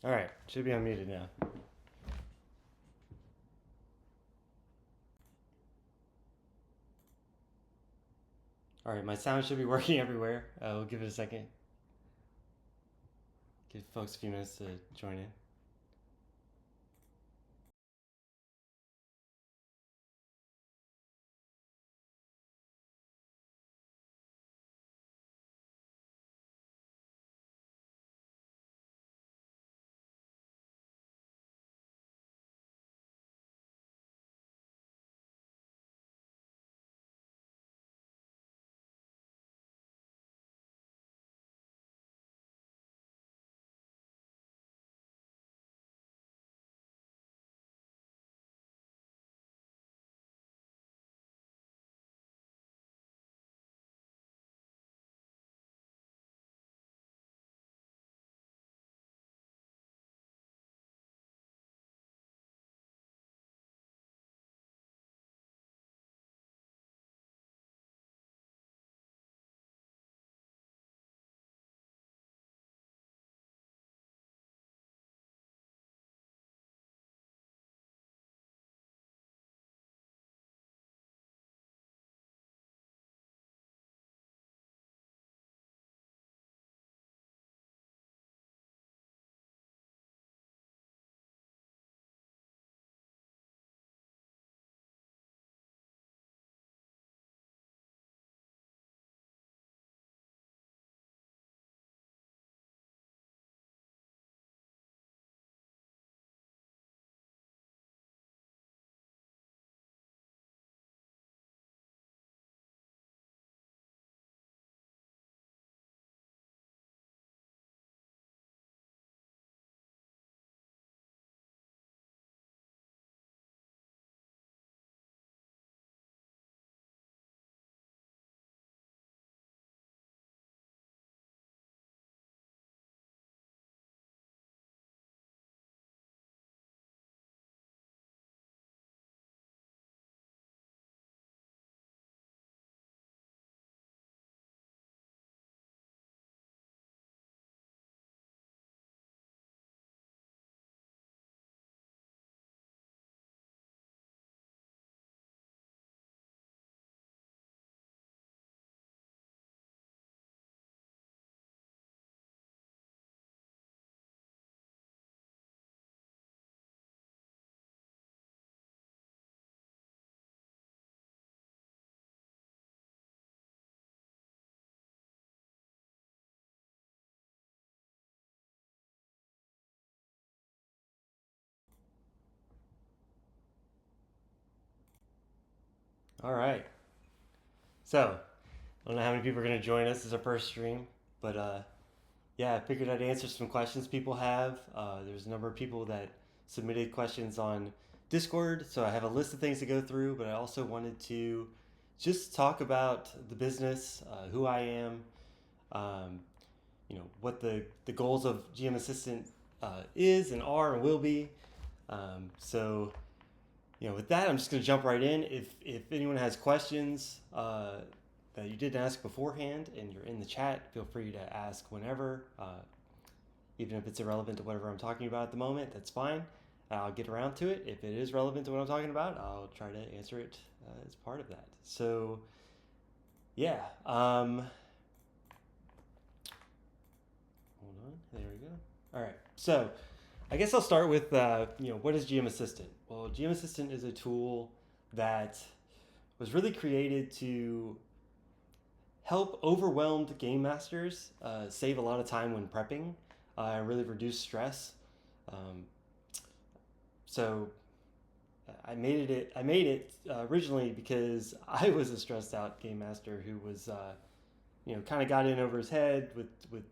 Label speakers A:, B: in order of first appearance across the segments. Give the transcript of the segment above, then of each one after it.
A: All right, should be unmuted now. All right, my sound should be working everywhere. We'll give it a second. Give folks a few minutes to join in. All right. So, I don't know how many people are going to join us. This is our first stream, but yeah, I figured I'd answer some questions people have. There's a number of people that submitted questions on Discord, so I have a list of things to go through, but I also wanted to just talk about the business, who I am, um, what the goals of GM Assistant is and are and will be. So, with that, I'm just going to jump right in. If anyone has questions that you didn't ask beforehand and you're in the chat, feel free to ask whenever, even if it's irrelevant to whatever I'm talking about at the moment. That's fine. I'll get around to it. If it is relevant to what I'm talking about, I'll try to answer it as part of that. So, yeah. Hold on. There we go. All right. So, I guess I'll start with what is GM Assistant? Well, GM Assistant is a tool that was really created to help overwhelmed game masters save a lot of time when prepping and really reduce stress. Um, so I made it originally because I was a stressed out game master who was kind of got in over his head with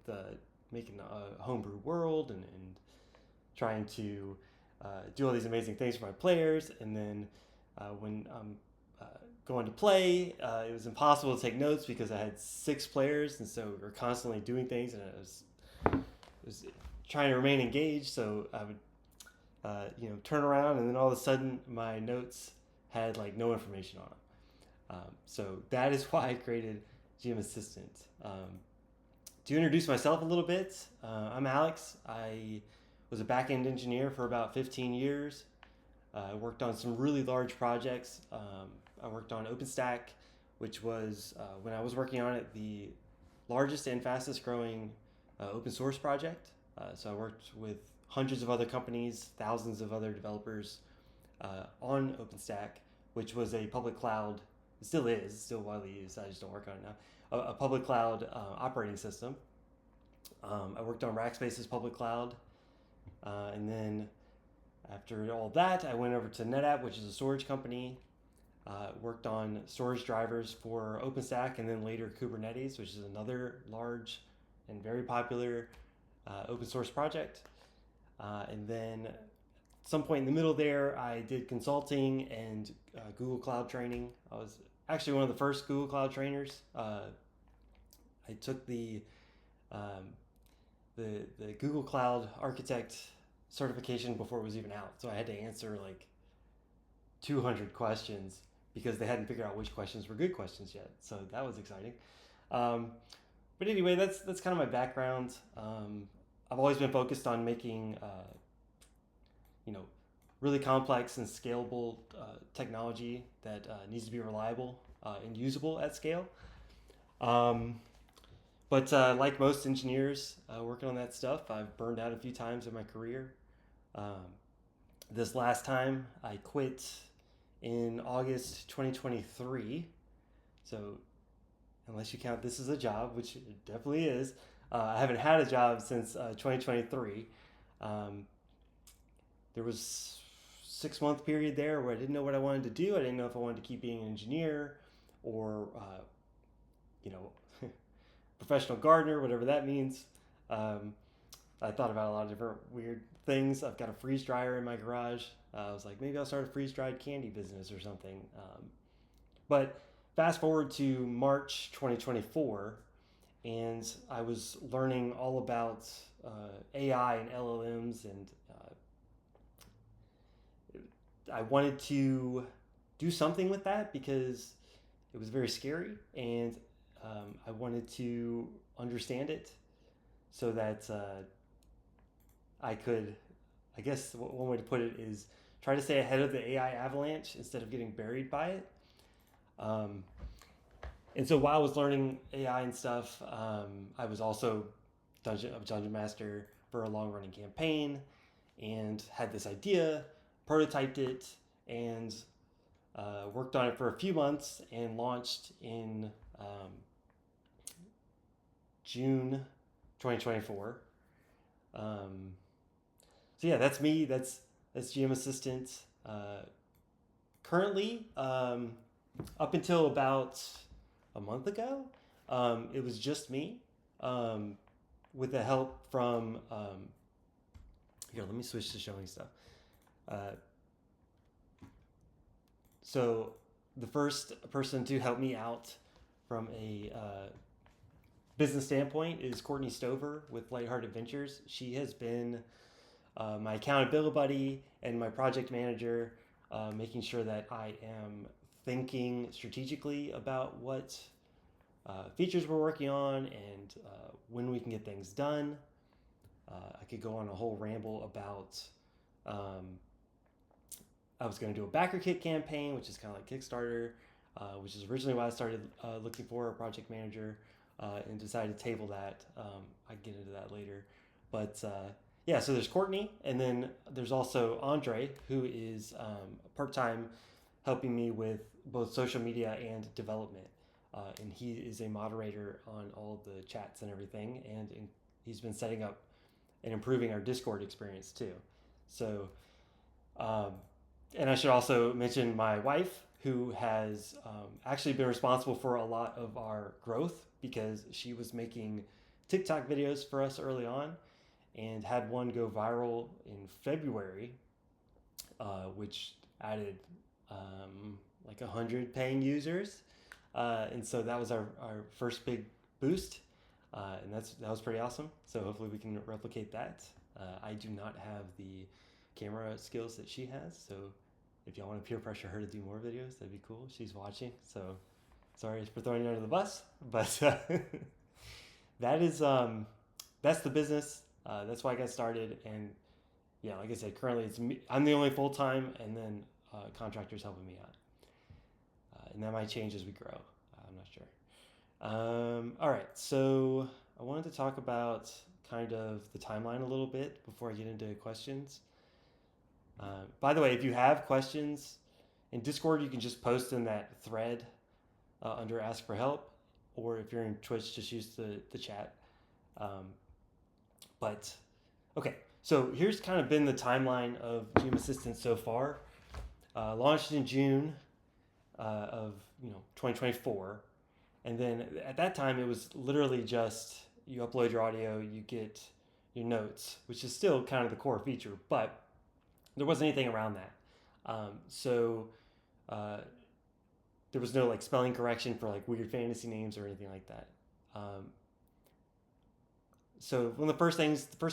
A: making a homebrew world and trying to do all these amazing things for my players. And then when I'm going to play, it was impossible to take notes because I had 6 players, and so we were constantly doing things, and I was trying to remain engaged. So I would turn around, and then all of a sudden my notes had like no information on them. So that is why I created GM Assistant. To introduce myself a little bit, I'm Alex. I was a back-end engineer for about 15 years. I worked on some really large projects. I worked on OpenStack, which was, when I was working on it, the largest and fastest growing open source project. So I worked with hundreds of other companies, thousands of other developers on OpenStack, which was a public cloud. It still is, still widely used. I just don't work on it now. A public cloud operating system. I worked on Rackspace's public cloud, and then after all that, I went over to NetApp, which is a storage company. Worked on storage drivers for OpenStack, and then later Kubernetes, which is another large and very popular open source project. And then at some point in the middle there, I did consulting and Google Cloud training. I was actually one of the first Google Cloud trainers. I took the Google Cloud Architect certification before it was even out, so I had to answer like 200 questions because they hadn't figured out which questions were good questions yet. So that was exciting. But anyway, that's kind of my background. I've always been focused on making really complex and scalable technology that needs to be reliable and usable at scale. But like most engineers working on that stuff, I've burned out a few times in my career. This last time I quit in August 2023. So unless you count this as a job, which it definitely is, I haven't had a job since 2023. There was a 6-month period there where I didn't know what I wanted to do. I didn't know if I wanted to keep being an engineer or, professional gardener, whatever that means. I thought about a lot of different weird things. I've got a freeze dryer in my garage. I was like, maybe I'll start a freeze-dried candy business or something. But fast forward to March 2024, and I was learning all about AI and LLMs, and I wanted to do something with that because it was very scary, and I wanted to understand it so that I could, I guess one way to put it is try to stay ahead of the AI avalanche instead of getting buried by it. And so while I was learning AI and stuff, I was also Dungeon Master for a long-running campaign and had this idea, prototyped it, and worked on it for a few months and launched in June 2024. So yeah, that's me. That's GM Assistant. Currently, up until about a month ago, it was just me, with the help from, here, let me switch to showing stuff. So the first person to help me out from a business standpoint is Courtney Stover with Lighthearted Ventures. She has been my accountability buddy and my project manager, making sure that I am thinking strategically about what features we're working on and when we can get things done. I could go on a whole ramble about I was going to do a backer kit campaign, which is kind of like Kickstarter, which is originally why I started looking for a project manager, and decided to table that. I can get into that later. But yeah, so there's Courtney, and then there's also Andre, who is part-time helping me with both social media and development. And he is a moderator on all the chats and everything, and he's been setting up and improving our Discord experience too. So, and I should also mention my wife, who has actually been responsible for a lot of our growth because she was making TikTok videos for us early on and had one go viral in February, which added like 100 paying users. And so that was our first big boost. And that was pretty awesome. So hopefully we can replicate that. I do not have the camera skills that she has. So if y'all want to peer pressure her to do more videos, that'd be cool. She's watching. So sorry for throwing you under the bus, but that is, that's the business. That's why I got started. And yeah, like I said, currently it's me, I'm the only full-time, and then contractors helping me out. And that might change as we grow. I'm not sure. All right, so I wanted to talk about kind of the timeline a little bit before I get into questions. By the way, if you have questions in Discord, you can just post in that thread under Ask for Help, or if you're in Twitch, just use the chat. But okay, so here's kind of been the timeline of GM Assistant so far. Launched in June of 2024, and then at that time it was literally just you upload your audio, you get your notes, which is still kind of the core feature, but there wasn't anything around that. So there was no like spelling correction for like weird fantasy names or anything like that. So one of the first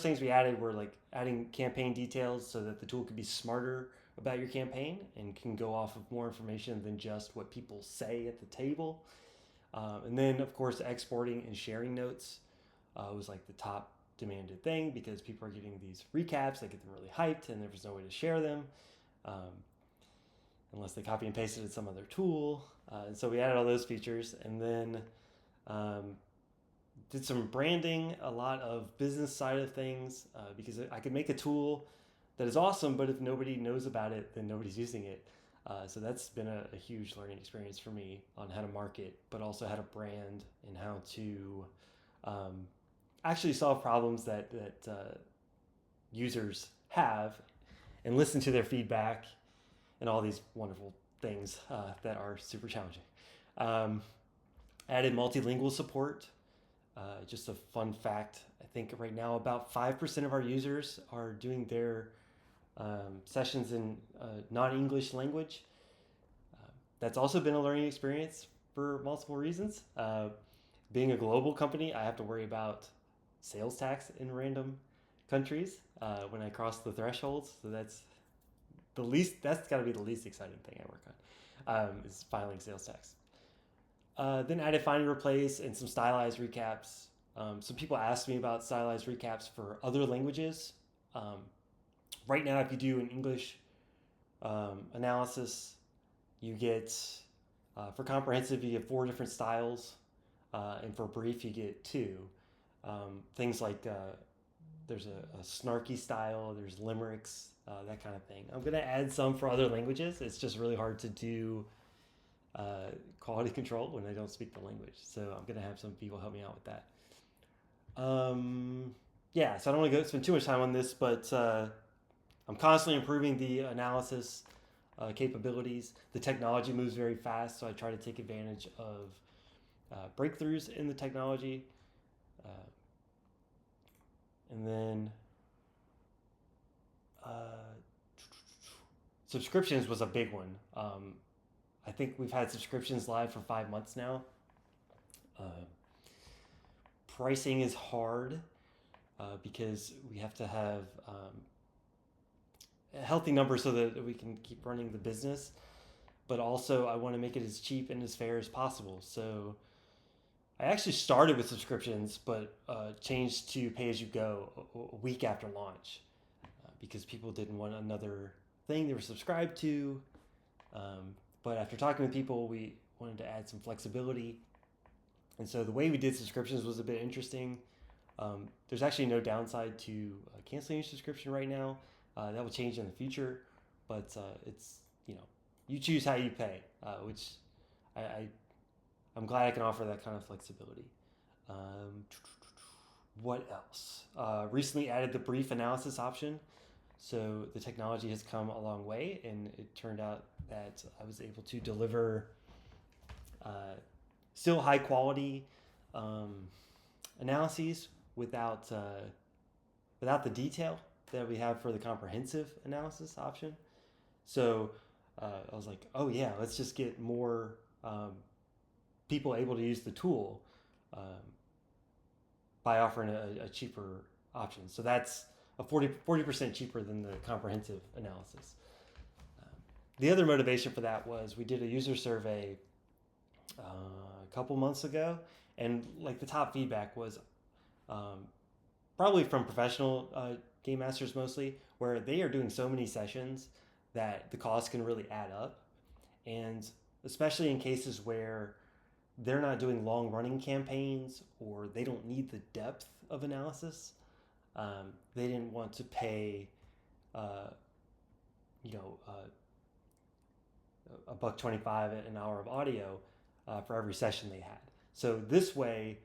A: things we added were like adding campaign details so that the tool could be smarter about your campaign and can go off of more information than just what people say at the table. And then of course exporting and sharing notes was like the top demanded thing because people are getting these recaps, they get them really hyped, and there was no way to share them unless they copy and pasted it some other tool. And so we added all those features, and then did some branding, a lot of business side of things, because I could make a tool that is awesome, but if nobody knows about it, then nobody's using it. So that's been a huge learning experience for me on how to market, but also how to brand and how to actually solve problems that users have and listen to their feedback and all these wonderful things that are super challenging. Added multilingual support. Just a fun fact, I think right now about 5% of our users are doing their sessions in non-English language. That's also been a learning experience for multiple reasons. Being a global company, I have to worry about sales tax in random countries when I cross the thresholds. So that's got to be the least exciting thing I work on, is filing sales tax. Then added find and replace and some stylized recaps. Some people asked me about stylized recaps for other languages. Right now, if you do an English analysis, you get, for comprehensive, you get 4 different styles, and for brief, you get 2. Things like there's a snarky style, there's limericks, that kind of thing. I'm going to add some for other languages. It's just really hard to do quality control when I don't speak the language. So I'm going to have some people help me out with that. Yeah, so I don't want to spend too much time on this, but I'm constantly improving the analysis capabilities. The technology moves very fast, so I try to take advantage of breakthroughs in the technology. And then subscriptions was a big one. I think we've had subscriptions live for 5 months now. Pricing is hard because we have to have a healthy number so that we can keep running the business. But also I want to make it as cheap and as fair as possible. So I actually started with subscriptions, but changed to pay-as-you-go a week after launch because people didn't want another thing they were subscribed to. But after talking with people, we wanted to add some flexibility. And so the way we did subscriptions was a bit interesting. There's actually no downside to canceling your subscription right now. That will change in the future, but it's, you choose how you pay, which I'm glad I can offer that kind of flexibility. What else? Recently added the brief analysis option. So the technology has come a long way, and it turned out that I was able to deliver still high quality analyses without the detail that we have for the comprehensive analysis option. So I was like, oh yeah, let's just get more people able to use the tool by offering a cheaper option. So that's a 40% cheaper than the comprehensive analysis. The other motivation for that was we did a user survey a couple months ago, and like the top feedback was probably from professional game masters mostly, where they are doing so many sessions that the cost can really add up. And especially in cases where they're not doing long running campaigns or they don't need the depth of analysis, they didn't want to pay, uh, you know, $1.25 an hour of audio for every session they had. So this way,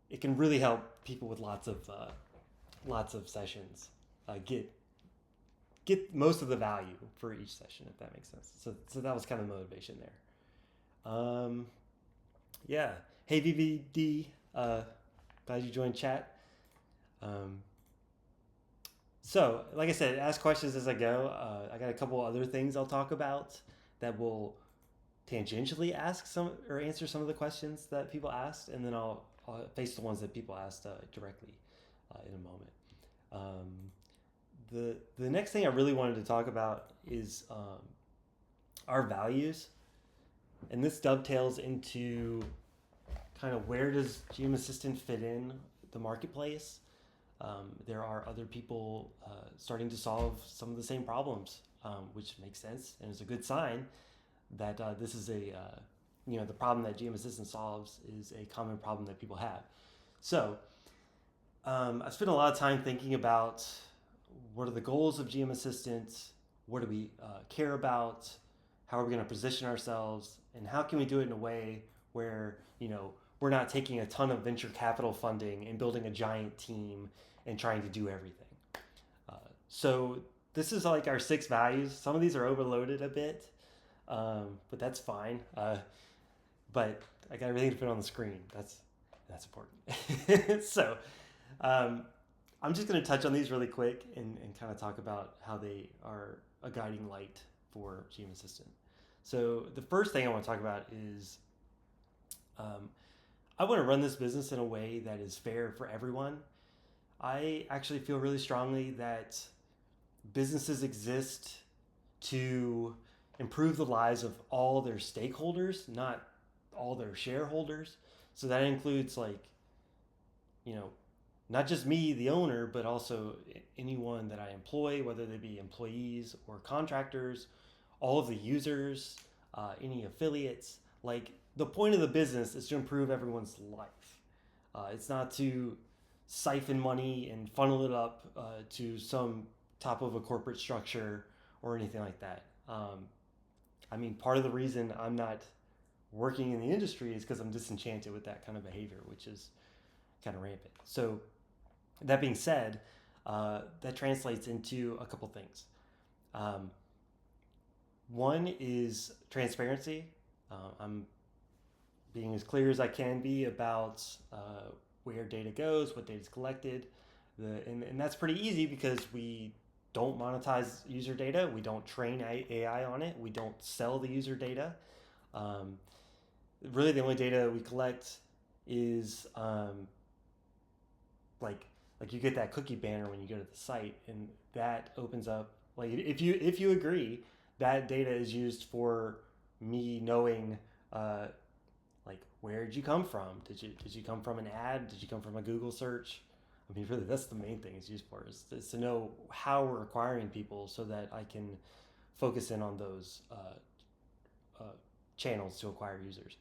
A: it can really help people with lots of sessions get most of the value for each session, if that makes sense. So that was kind of the motivation there. Yeah. Hey VVD, glad you joined chat. So, like I said, ask questions as I go. I got a couple other things I'll talk about that will tangentially ask some or answer some of the questions that people asked, and then I'll face the ones that people asked directly in a moment. The next thing I really wanted to talk about is our values, and this dovetails into kind of where does GM Assistant fit in the marketplace. There are other people starting to solve some of the same problems, which makes sense and is a good sign that this is the problem that GM Assistant solves is a common problem that people have. So I've spent a lot of time thinking about what are the goals of GM Assistant, what do we care about, how are we going to position ourselves, and how can we do it in a way where we're not taking a ton of venture capital funding and building a giant team and trying to do everything. So this is like our 6 values. Some of these are overloaded a bit, but that's fine. But I got everything to fit on the screen. That's important. So I'm just going to touch on these really quick and kind of talk about how they are a guiding light for GM Assistant. So the first thing I want to talk about is I want to run this business in a way that is fair for everyone. I actually feel really strongly that businesses exist to improve the lives of all their stakeholders, not all their shareholders. So that includes not just me, the owner, but also anyone that I employ, whether they be employees or contractors, all of the users, any affiliates. Like, the point of the business is to improve everyone's life. It's not to siphon money and funnel it up to some top of a corporate structure or anything like that. Part of the reason I'm not working in the industry is because I'm disenchanted with that kind of behavior, which is kind of rampant. So that being said, that translates into a couple things. One is transparency. I'm being as clear as I can be about where data goes, what data is collected. And that's pretty easy because we don't monetize user data. We don't train AI on it. We don't sell the user data. Really, the only data we collect is like you get that cookie banner when you go to the site, and that opens up, like, if you agree, that data is used for me knowing where did you come from? Did you come from an ad? Did you come from a Google search? Really, that's the main thing it's used for, is to know how we're acquiring people so that I can focus in on those channels to acquire users.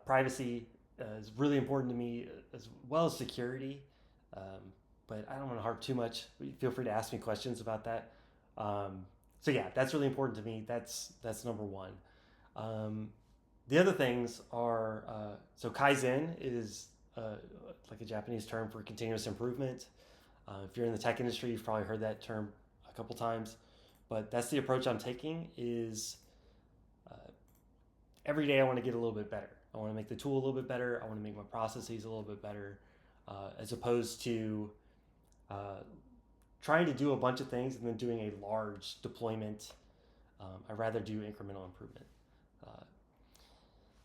A: Privacy is really important to me, as well as security. But I don't want to harp too much. Feel free to ask me questions about that. That's really important to me. That's number one. The other things are, Kaizen is like a Japanese term for continuous improvement. If you're in the tech industry, you've probably heard that term a couple times. But that's the approach I'm taking, is every day I want to get a little bit better. I want to make the tool a little bit better. I want to make my processes a little bit better, as opposed to trying to do a bunch of things and then doing a large deployment. I'd rather do incremental improvement.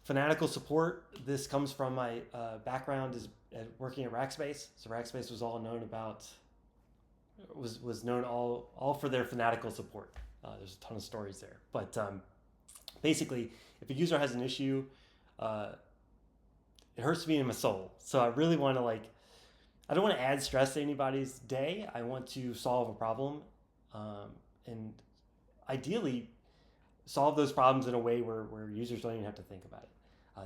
A: Fanatical support. This comes from my background is working at Rackspace. So Rackspace was all known about, was known all for their fanatical support. There's a ton of stories there, but basically, if a user has an issue, it hurts me in my soul. So I really want to I don't want to add stress to anybody's day. I want to solve a problem, and ideally solve those problems in a way where users don't even have to think about it.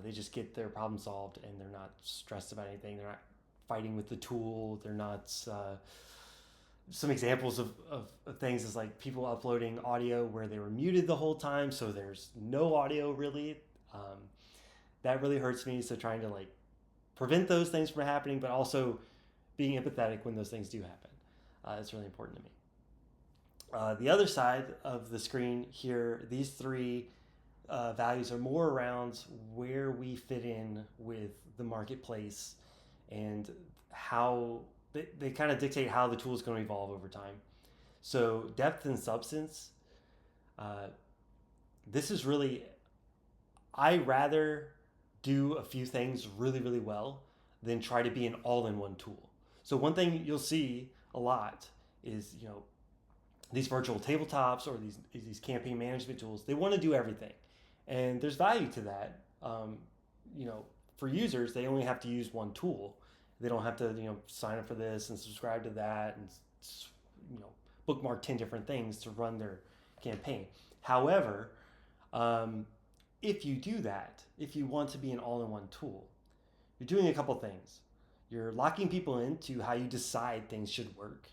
A: They just get their problem solved and they're not stressed about anything. They're not fighting with the tool. They're not. Some examples of things is like people uploading audio where they were muted the whole time, so there's no audio really. That really hurts me. So trying to like prevent those things from happening, but also being empathetic when those things do happen. It's really important to me. The other side of the screen here, these three values are more around where we fit in with the marketplace and how they kind of dictate how the tool is going to evolve over time. So depth and substance, this is really, I rather do a few things really, really well than try to be an all-in-one tool. So one thing you'll see a lot is, these virtual tabletops or these campaign management tools, they want to do everything. And there's value to that. For users, they only have to use one tool. They don't have to, sign up for this and subscribe to that and, bookmark 10 different things to run their campaign. However, if you do that, if you want to be an all-in-one tool, you're doing a couple things. You're locking people into how you decide things should work,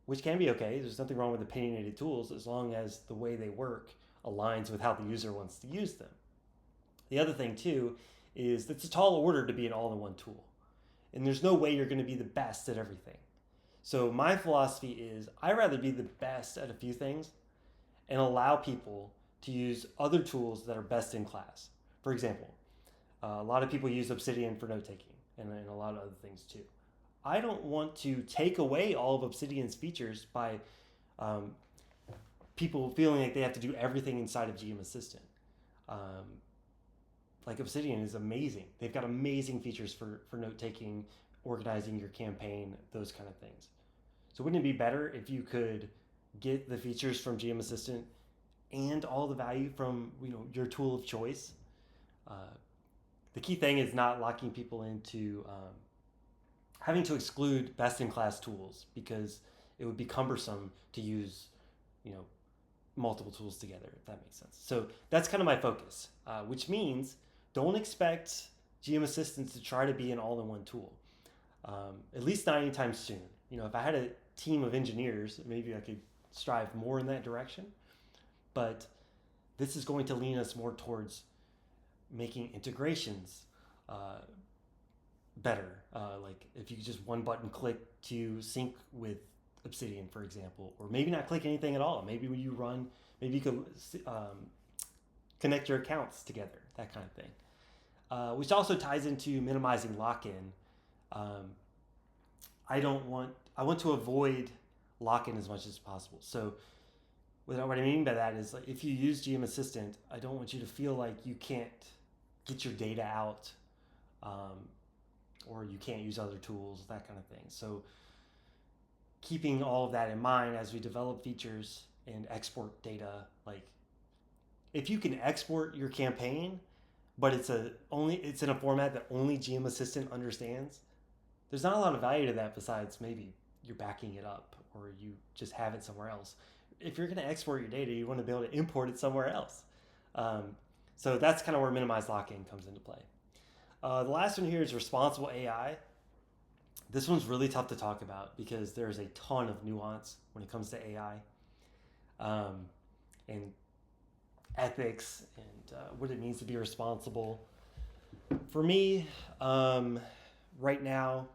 A: which can be okay. There's nothing wrong with opinionated tools as long as the way they work aligns with how the user wants to use them. The other thing too is it's a tall order to be an all-in-one tool. And there's no way you're going to be the best at everything. So my philosophy is I'd rather be the best at a few things and allow people to use other tools that are best in class. For example, a lot of people use Obsidian for note-taking and a lot of other things too. I don't want to take away all of Obsidian's features by people feeling like they have to do everything inside of GM Assistant. Like Obsidian is amazing. They've got amazing features for note-taking, organizing your campaign, those kind of things. So wouldn't it be better if you could get the features from GM Assistant and all the value from your tool of choice? The key thing is not locking people into having to exclude best-in-class tools because it would be cumbersome to use, multiple tools together, if that makes sense. So that's kind of my focus, which means don't expect GM Assistant to try to be an all-in-one tool, at least not anytime soon. If I had a team of engineers, maybe I could strive more in that direction, but this is going to lean us more towards making integrations better. Like if you could just one button click to sync with Obsidian, for example, or maybe not click anything at all. Maybe when you run, maybe you could connect your accounts together, that kind of thing. Which also ties into minimizing lock-in. I want to avoid lock-in as much as possible. So what I mean by that is like if you use GM Assistant, I don't want you to feel like you can't get your data out, or you can't use other tools, that kind of thing. So keeping all of that in mind as we develop features and export data, like if you can export your campaign, but it's in a format that only GM Assistant understands, there's not a lot of value to that besides maybe you're backing it up or you just have it somewhere else. If you're going to export your data, you want to be able to import it somewhere else. So that's kind of where minimized lock-in comes into play. The last one here is responsible AI. This one's really tough to talk about because there's a ton of nuance when it comes to AI and ethics and what it means to be responsible. For me, right now,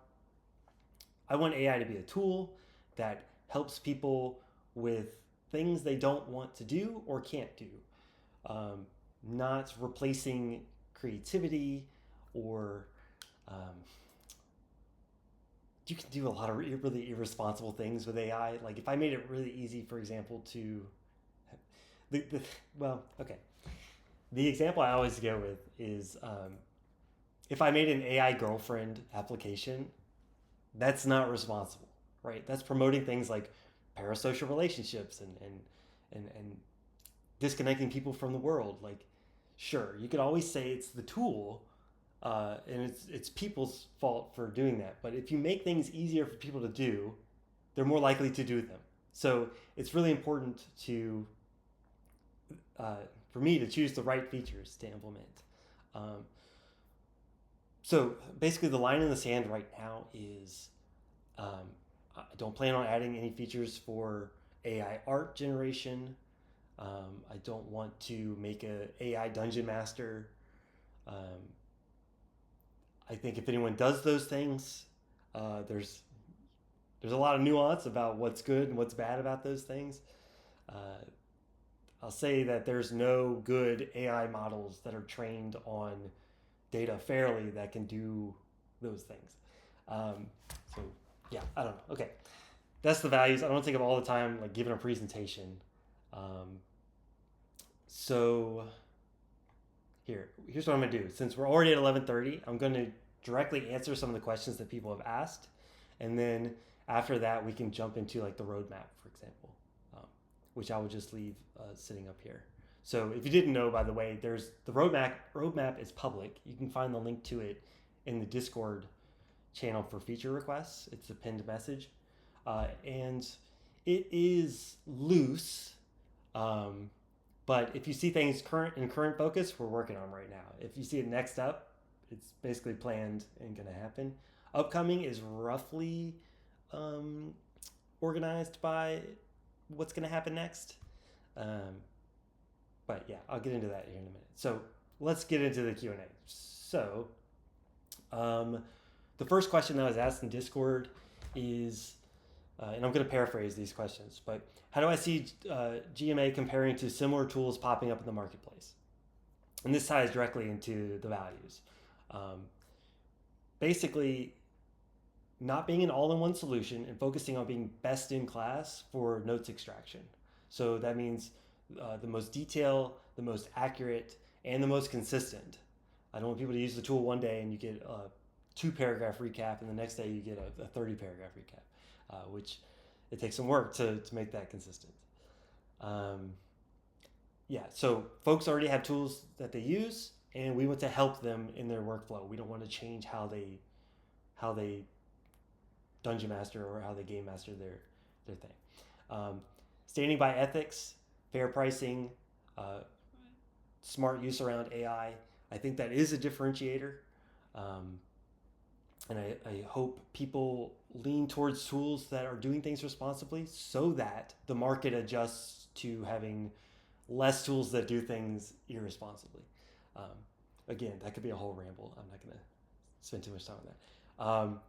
A: I want AI to be a tool that helps people with things they don't want to do or can't do. Not replacing creativity or you can do a lot of really irresponsible things with AI. Like if I made it really easy, for example, to the example I always go with is if I made an AI girlfriend application, that's not responsible, right? That's promoting things like parasocial relationships and disconnecting people from the world. Like, sure, you could always say it's the tool, and it's people's fault for doing that. But if you make things easier for people to do, they're more likely to do them. So it's really important for me to choose the right features to implement. Um, so basically, the line in the sand right now is I don't plan on adding any features for AI art generation. I don't want to make a AI dungeon master. Um, I think if anyone does those things, there's a lot of nuance about what's good and what's bad about those things. Uh, I'll say that there's no good AI models that are trained on data fairly that can do those things. Um, so yeah, I don't know. Okay, that's the values. I don't take up all the time like giving a presentation. Um, so here's what I'm gonna do. Since we're already at 11:30, I'm gonna directly answer some of the questions that people have asked, and then after that we can jump into like the roadmap, for example, which I will just leave sitting up here. So if you didn't know, by the way, there's the roadmap. Roadmap is public. You can find the link to it in the Discord channel for feature requests. It's a pinned message, and it is loose. But if you see things in current focus, we're working on right now. If you see it next up, it's basically planned and going to happen. Upcoming is roughly organized by what's going to happen next. But yeah, I'll get into that here in a minute. So let's get into the Q&A. So the first question that was asked in Discord is, and I'm going to paraphrase these questions, but how do I see GMA comparing to similar tools popping up in the marketplace? And this ties directly into the values. Basically, not being an all-in-one solution and focusing on being best in class for notes extraction. So that means the most detailed, the most accurate, and the most consistent. I don't want people to use the tool one day and you get a 2-paragraph recap, and the next day you get a 30-paragraph recap, which it takes some work to make that consistent. Yeah, so folks already have tools that they use, and we want to help them in their workflow. We don't want to change how they dungeon master or how they game master their thing. Standing by ethics, fair pricing, smart use around AI. I think that is a differentiator. And I hope people lean towards tools that are doing things responsibly so that the market adjusts to having less tools that do things irresponsibly. Again, that could be a whole ramble. I'm not going to spend too much time on that.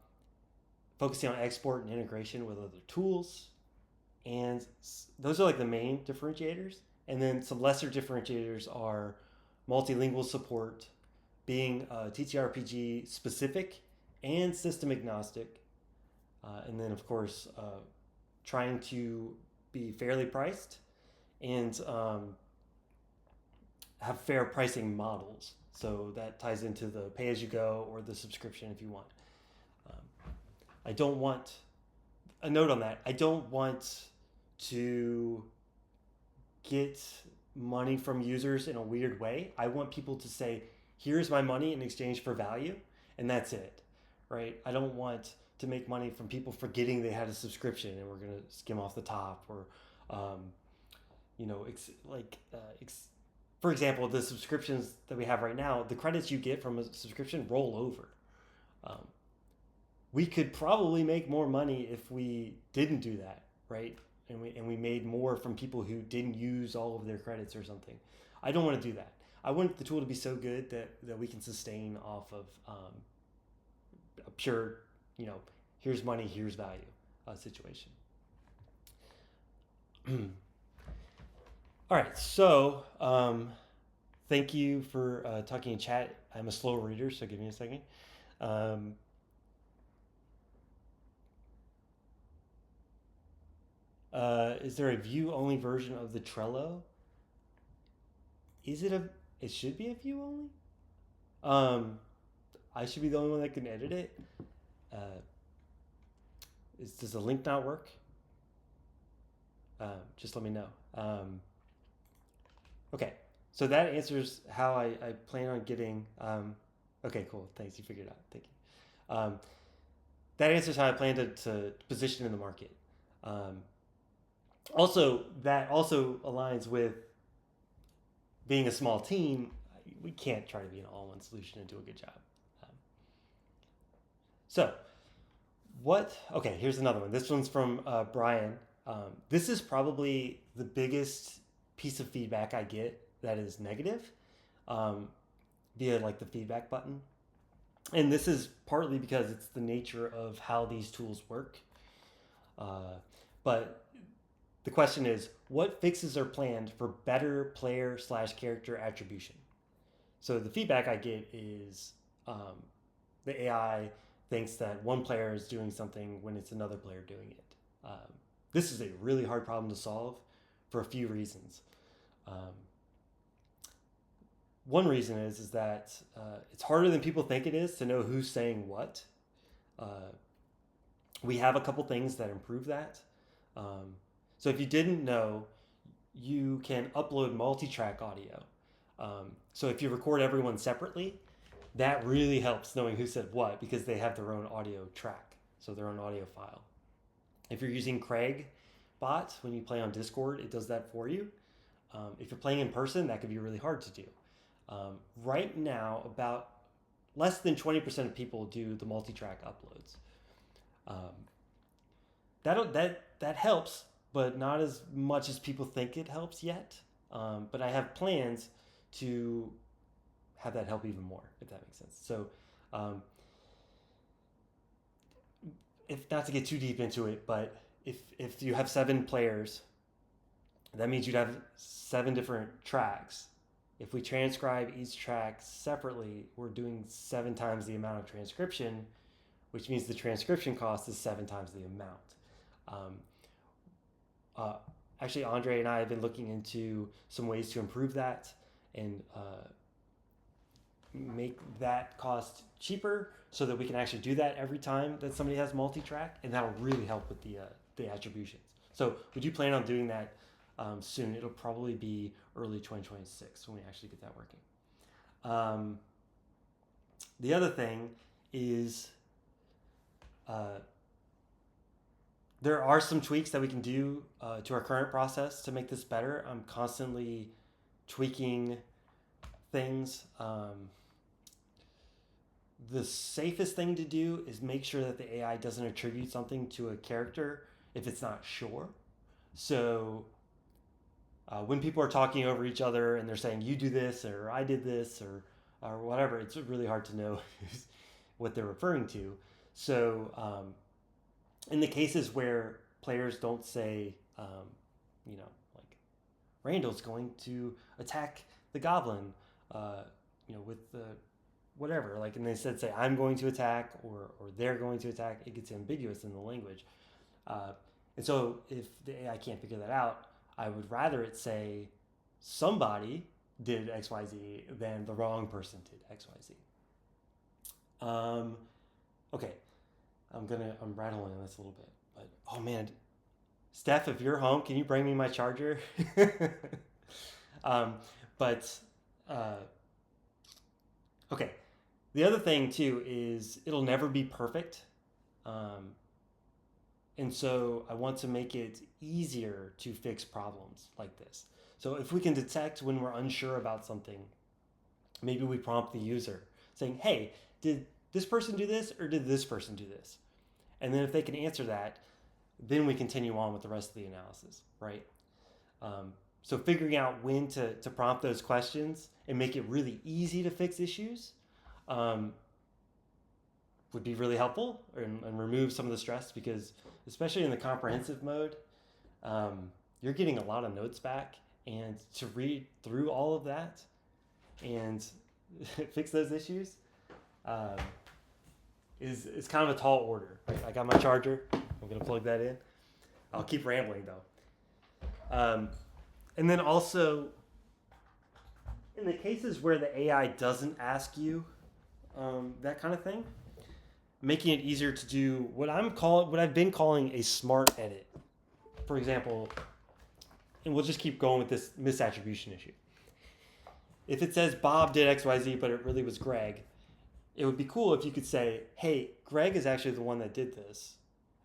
A: Focusing on export and integration with other tools. And those are like the main differentiators. And then some lesser differentiators are multilingual support, being TTRPG specific and system agnostic. And then, of course, trying to be fairly priced and have fair pricing models. So that ties into the pay-as-you-go or the subscription if you want. I don't want, a note on that, I don't want to get money from users in a weird way. I want people to say, here's my money in exchange for value, and that's it, right? I don't want to make money from people forgetting they had a subscription and we're going to skim off the top, or, for example, the subscriptions that we have right now, the credits you get from a subscription roll over. We could probably make more money if we didn't do that, right? And we made more from people who didn't use all of their credits or something. I don't want to do that. I want the tool to be so good that we can sustain off of a pure, here's money, here's value situation. All right, so thank you for talking in chat. I'm a slow reader, so give me a second. Is there a view-only version of the Trello? It should be a view-only? I should be the only one that can edit it. Does the link not work? Just let me know. Okay, so that answers how I plan on getting Okay, cool. Thanks. You figured it out. Thank you. That answers how I plan to position in the market. Um, Also, that also aligns with being a small team. We can't try to be an all-in solution and do a good job. Um, so, what? Okay, here's another one. This one's from Brian. This is probably the biggest piece of feedback I get that is negative um, via like the feedback button. And this is partly because it's the nature of how these tools work. But the question is, what fixes are planned for better player/character attribution? So the feedback I get is the AI thinks that one player is doing something when it's another player doing it. This is a really hard problem to solve for a few reasons. Um, One reason is that it's harder than people think it is to know who's saying what. Uh, we have a couple things that improve that. Um, so if you didn't know, you can upload multi-track audio. So if you record everyone separately, that really helps knowing who said what because they have their own audio track, so their own audio file. If you're using Craig bot when you play on Discord, it does that for you. If you're playing in person, that could be really hard to do. Right now, about less than 20% of people do the multi-track uploads. That helps, but not as much as people think it helps yet. But I have plans to have that help even more, if that makes sense. So, if not to get too deep into it, but if you have 7 players, that means you'd have 7 different tracks. If we transcribe each track separately, we're doing 7 times the amount of transcription, which means the transcription cost is 7 times the amount. Actually, Andre and I have been looking into some ways to improve that and make that cost cheaper so that we can actually do that every time that somebody has multi-track, and that'll really help with the attributions. So we do plan on doing that soon. It'll probably be early 2026 when we actually get that working. The other thing is there are some tweaks that we can do to our current process to make this better. I'm constantly tweaking things. The safest thing to do is make sure that the AI doesn't attribute something to a character if it's not sure. So when people are talking over each other and they're saying, you do this, or I did this, or whatever, it's really hard to know what they're referring to. So in the cases where players don't say, like Randall's going to attack the goblin, with the whatever, like, and they said, say, I'm going to attack, or they're going to attack, it gets ambiguous in the language. And so if the AI can't figure that out, I would rather it say somebody did XYZ than the wrong person did XYZ. Okay, I'm rattling on this a little bit, but oh man, Steph, if you're home, can you bring me my charger? Okay. The other thing too is it'll never be perfect. And so I want to make it easier to fix problems like this. So if we can detect when we're unsure about something, maybe we prompt the user saying, hey, did this person do this or did this person do this? And then if they can answer that, then we continue on with the rest of the analysis, right? So figuring out when to prompt those questions and make it really easy to fix issues would be really helpful and remove some of the stress, because especially in the comprehensive mode, you're getting a lot of notes back, and to read through all of that and fix those issues is kind of a tall order. Right? I got my charger. I'm going to plug that in. I'll keep rambling though. And then also, in the cases where the AI doesn't ask you that kind of thing, making it easier to do what I've been calling a smart edit. For example, and we'll just keep going with this misattribution issue. If it says Bob did XYZ, but it really was Greg, it would be cool if you could say, hey, Greg is actually the one that did this.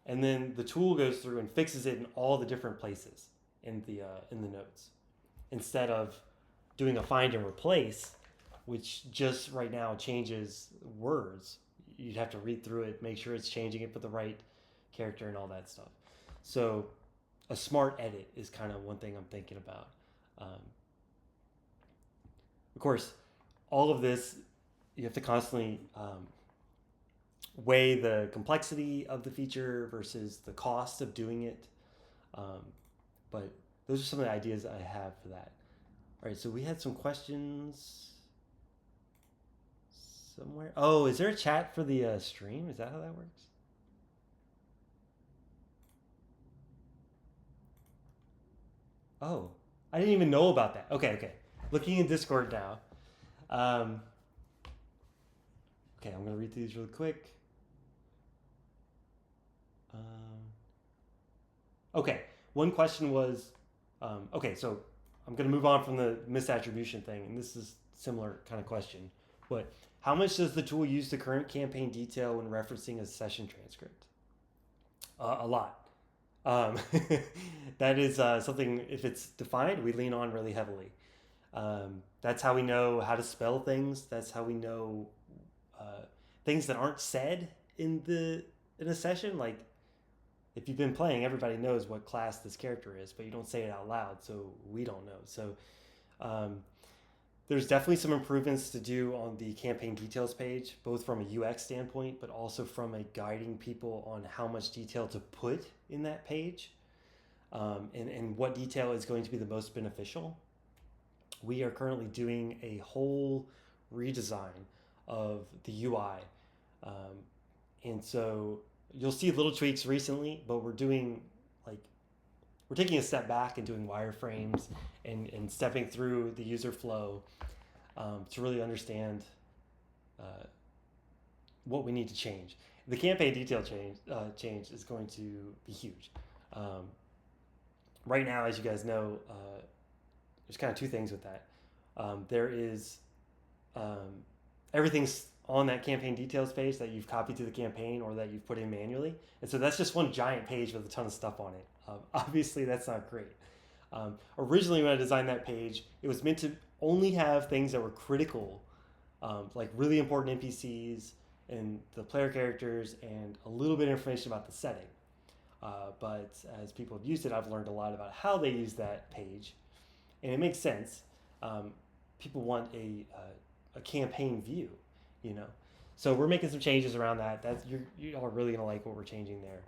A: And then the tool goes through and fixes it in all the different places in the notes, instead of doing a find and replace, which just right now changes words. You'd have to read through it, make sure it's changing it for the right character and all that stuff. So a smart edit is kind of one thing I'm thinking about. Of course, all of this, you have to constantly weigh the complexity of the feature versus the cost of doing it. But those are some of the ideas I have for that. All right, so we had some questions somewhere. Oh, is there a chat for the stream? Is that how that works? Oh, I didn't even know about that. Okay. Looking in Discord now. Um, okay, I'm going to read these really quick. Okay, one question was, okay, so I'm going to move on from the misattribution thing, and this is similar kind of question. But how much does the tool use the current campaign detail when referencing a session transcript? A lot. That is something, if it's defined, we lean on really heavily. That's how we know how to spell things. That's how we know things that aren't said in a session. Like, if you've been playing, everybody knows what class this character is, but you don't say it out loud, so we don't know. So there's definitely some improvements to do on the campaign details page, both from a UX standpoint, but also from a guiding people on how much detail to put in that page, and what detail is going to be the most beneficial. We are currently doing a whole redesign of the UI. And so you'll see little tweaks recently, but we're taking a step back and doing wireframes and stepping through the user flow to really understand what we need to change. The campaign detail change is going to be huge. Right now, as you guys know, there's kind of two things with that. There is everything's on that campaign details page that you've copied to the campaign or that you've put in manually. And so that's just one giant page with a ton of stuff on it. Obviously, that's not great. Originally, when I designed that page, it was meant to only have things that were critical, like really important NPCs and the player characters and a little bit of information about the setting. But as people have used it, I've learned a lot about how they use that page. And it makes sense. People want a campaign view, you know. So we're making some changes around that. You are really gonna like what we're changing there.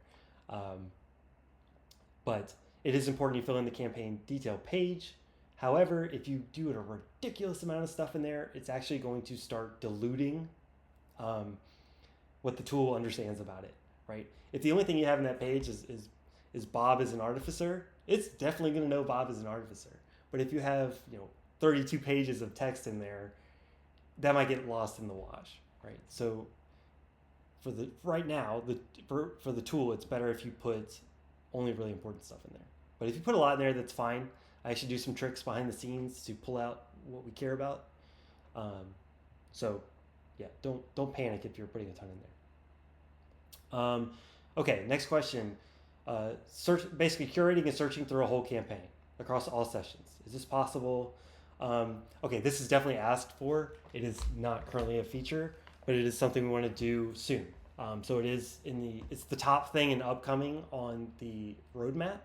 A: But it is important you fill in the campaign detail page. However, if you do a ridiculous amount of stuff in there, it's actually going to start diluting what the tool understands about it, right? If the only thing you have in that page is Bob is an artificer, it's definitely going to know Bob is an artificer. But if you have 32 pages of text in there, that might get lost in the wash, right? So for the tool, it's better if you put only really important stuff in there. But if you put a lot in there, that's fine. I actually do some tricks behind the scenes to pull out what we care about. So yeah, don't panic if you're putting a ton in there. Okay, next question. Basically curating and searching through a whole campaign across all sessions. Is this possible? Okay, this is definitely asked for. It is not currently a feature, but it is something we want to do soon. So it's the top thing and upcoming on the roadmap.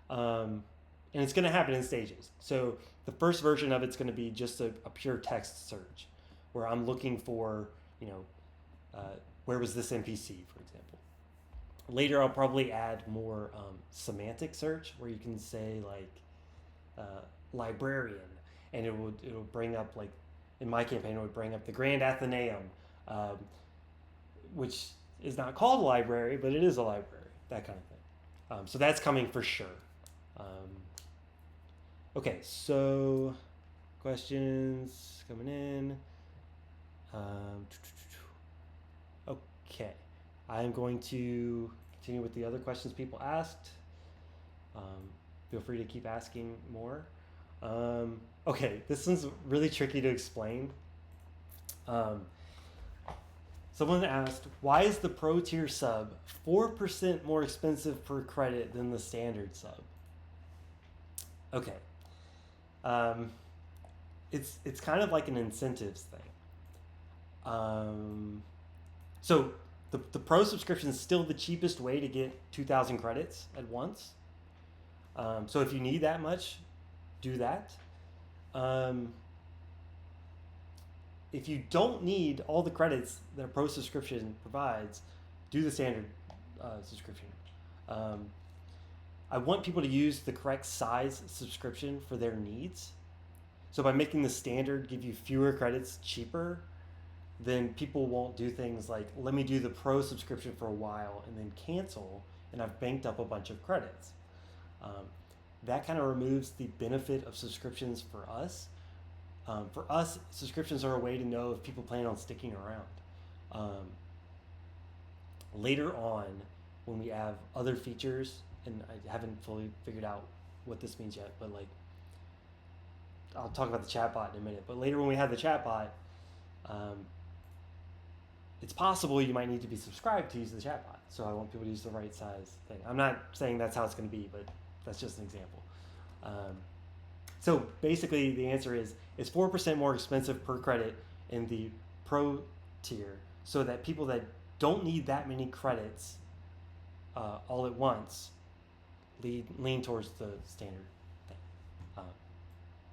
A: And it's going to happen in stages. So the first version of it's going to be just a pure text search, where I'm looking for, where was this NPC, for example. Later, I'll probably add more semantic search, where you can say like librarian, and it'll bring up, like in my campaign, it would bring up the Grand Athenaeum, which is not called a library, but it is a library, that kind of thing. So that's coming for sure. Okay, so questions coming in. Okay, I'm going to continue with the other questions people asked. Feel free to keep asking more. Okay, this one's really tricky to explain. Someone asked, why is the pro tier sub 4% more expensive per credit than the standard sub? Okay. It's kind of like an incentives thing. So the pro subscription is still the cheapest way to get 2,000 credits at once. So if you need that much, do that. If you don't need all the credits that a pro subscription provides, do the standard subscription. I want people to use the correct size subscription for their needs. So by making the standard give you fewer credits cheaper, then people won't do things like, let me do the pro subscription for a while and then cancel, and I've banked up a bunch of credits. That kind of removes the benefit of subscriptions for us. For us, subscriptions are a way to know if people plan on sticking around. Later on, when we have other features, and I haven't fully figured out what this means yet, but like, I'll talk about the chatbot in a minute. But later when we have the chatbot, it's possible you might need to be subscribed to use the chatbot. So I want people to use the right size thing. I'm not saying that's how it's going to be, but that's just an example. So basically the answer is it's 4% more expensive per credit in the pro tier, so that people that don't need that many credits all at once lean towards the standard thing.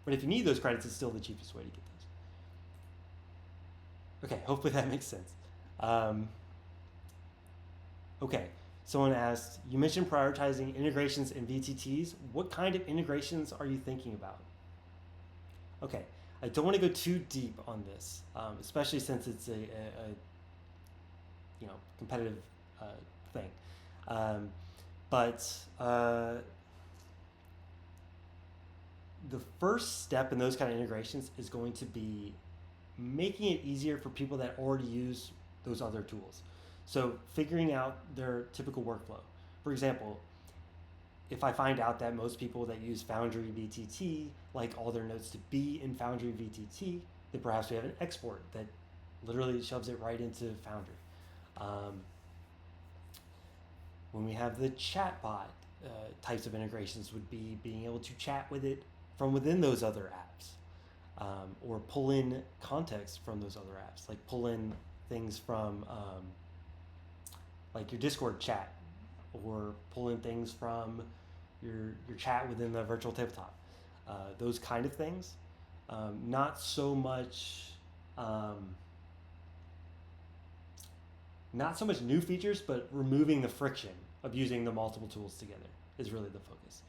A: But if you need those credits, it's still the cheapest way to get those. Okay, hopefully that makes sense. Okay, someone asked, you mentioned prioritizing integrations and VTTs. What kind of integrations are you thinking about? Okay, I don't want to go too deep on this, especially since it's a competitive thing. But the first step in those kind of integrations is going to be making it easier for people that already use those other tools. So figuring out their typical workflow. For example, if I find out that most people that use Foundry VTT like all their notes to be in Foundry VTT, then perhaps we have an export that literally shoves it right into Foundry. When we have the chatbot types of integrations would be being able to chat with it from within those other apps, or pull in context from those other apps, like pull in things from like your Discord chat, or pull in things from your chat within the virtual tabletop. Those kind of things. Not so much new features, but removing the friction of using the multiple tools together is really the focus.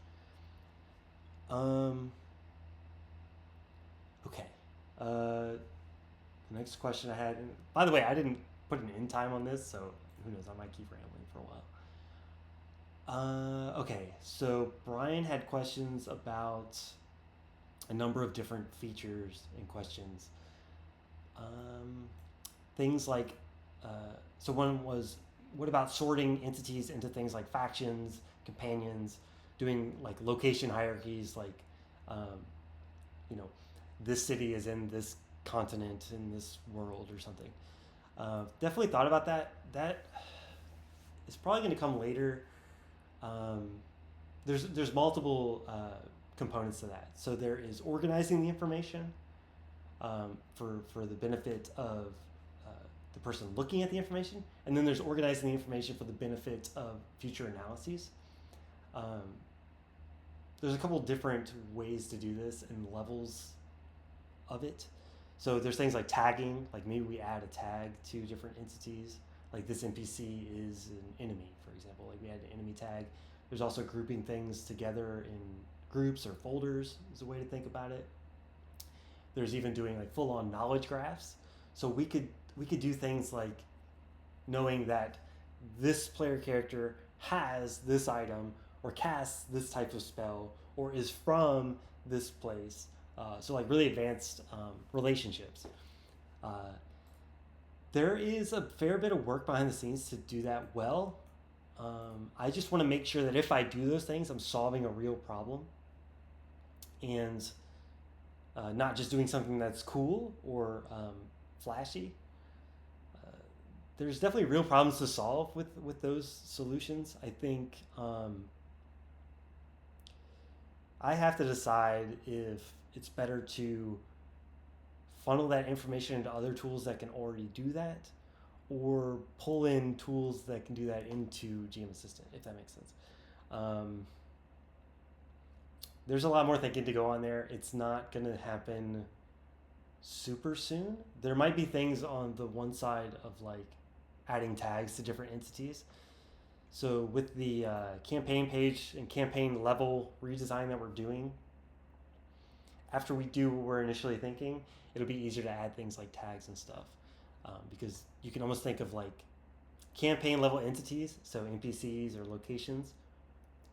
A: Okay. The next question I had, and by the way, I didn't put an end time on this, so who knows, I might keep rambling for a while. Okay, so Brian had questions about a number of different features and questions. Things like, so one was, what about sorting entities into things like factions, companions, doing like location hierarchies, like, this city is in this continent in this world or something. Definitely thought about that. That is probably going to come later. There's multiple components to that. So there is organizing the information for the benefit of the person looking at the information, and then there's organizing the information for the benefit of future analyses. There's a couple different ways to do this and levels of it. So there's things like tagging, like maybe we add a tag to different entities, like this NPC is an enemy, for example, like we add an enemy tag. There's also grouping things together in groups or folders is a way to think about it. There's even doing like full-on knowledge graphs. So we could do things like knowing that this player character has this item or casts this type of spell or is from this place. So like really advanced relationships. There is a fair bit of work behind the scenes to do that well. I just want to make sure that if I do those things, I'm solving a real problem and not just doing something that's cool or flashy. there's definitely real problems to solve with those solutions. I think I have to decide if it's better to funnel that information into other tools that can already do that, or pull in tools that can do that into GM Assistant, if that makes sense. There's a lot more thinking to go on there. It's not going to happen super soon. There might be things on the one side of like adding tags to different entities. So with the campaign page and campaign level redesign that we're doing, after we do what we're initially thinking, it'll be easier to add things like tags and stuff, because you can almost think of like campaign level entities, so NPCs or locations.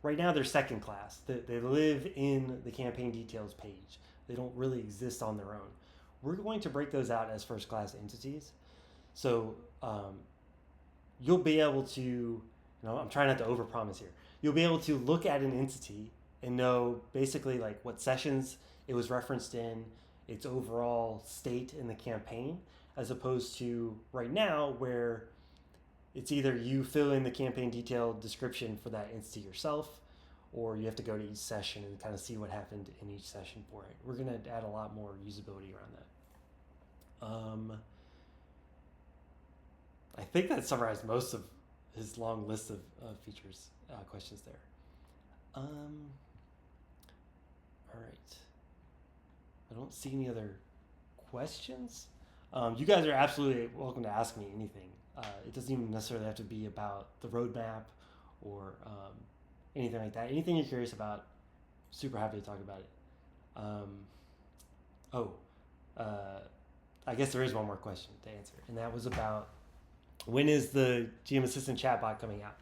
A: Right now they're second class. They live in the campaign details page. They don't really exist on their own. We're going to break those out as first class entities. So you'll be able to, I'm trying not to overpromise here. You'll be able to look at an entity and know basically like what sessions it was referenced in, its overall state in the campaign, as opposed to right now where it's either you fill in the campaign detail description for that entity yourself, or you have to go to each session and kind of see what happened in each session for it. We're going to add a lot more usability around that. I think that summarized most of his long list of features, questions there. All right. I don't see any other questions. You guys are absolutely welcome to ask me anything. It doesn't even necessarily have to be about the roadmap or anything like that. Anything you're curious about, super happy to talk about it. I guess there is one more question to answer, and that was about when is the GM Assistant chatbot coming out?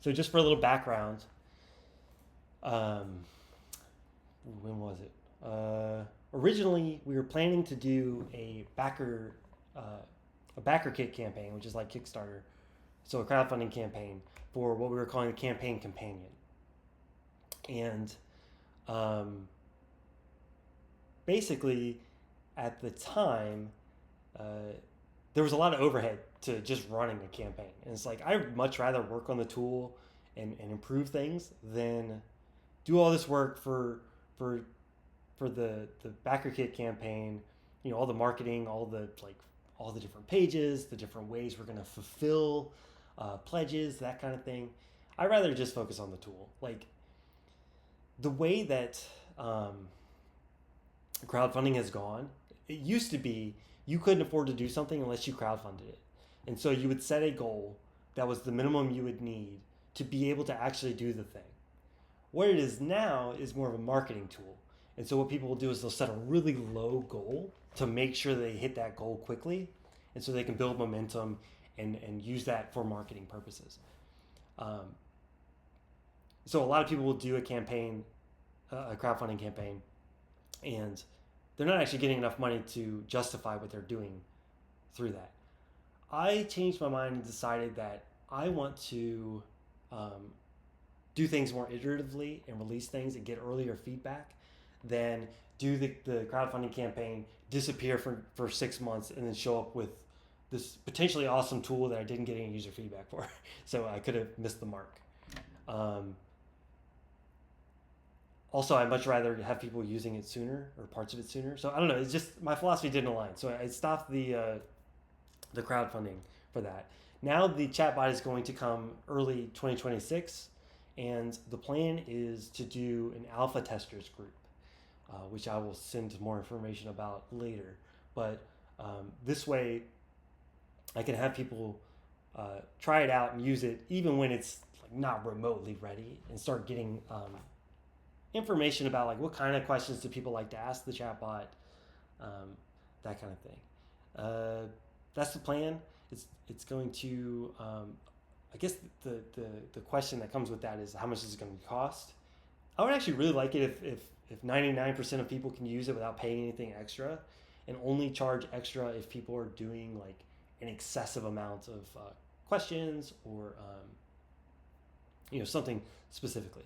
A: So just for a little background, when was it? Originally, we were planning to do a backer kit campaign, which is like Kickstarter, so a crowdfunding campaign for what we were calling the campaign companion. And basically, at the time, there was a lot of overhead to just running a campaign. And it's like, I'd much rather work on the tool and improve things than do all this work for the backer kit campaign, all the marketing, all the different pages, the different ways we're going to fulfill pledges, that kind of thing. I'd rather just focus on the tool. Like the way that crowdfunding has gone, it used to be you couldn't afford to do something unless you crowdfunded it. And so you would set a goal that was the minimum you would need to be able to actually do the thing. What it is now is more of a marketing tool. And so what people will do is they'll set a really low goal to make sure they hit that goal quickly, and so they can build momentum and use that for marketing purposes. So a lot of people will do a campaign, a crowdfunding campaign, and they're not actually getting enough money to justify what they're doing through that. I changed my mind and decided that I want to do things more iteratively and release things and get earlier feedback than do the crowdfunding campaign, disappear for 6 months, and then show up with this potentially awesome tool that I didn't get any user feedback for. So I could have missed the mark. Also, I'd much rather have people using it sooner or parts of it sooner. So I don't know, it's just my philosophy didn't align. So I stopped the crowdfunding for that. Now the chatbot is going to come early 2026, and the plan is to do an alpha testers group, which I will send more information about later. But this way, I can have people try it out and use it even when it's like not remotely ready, and start getting information about like what kind of questions do people like to ask the chatbot, that kind of thing. That's the plan. It's going to, I guess the question that comes with that is how much is it going to cost? I would actually really like it if 99% of people can use it without paying anything extra, and only charge extra if people are doing like an excessive amount of questions or something specifically.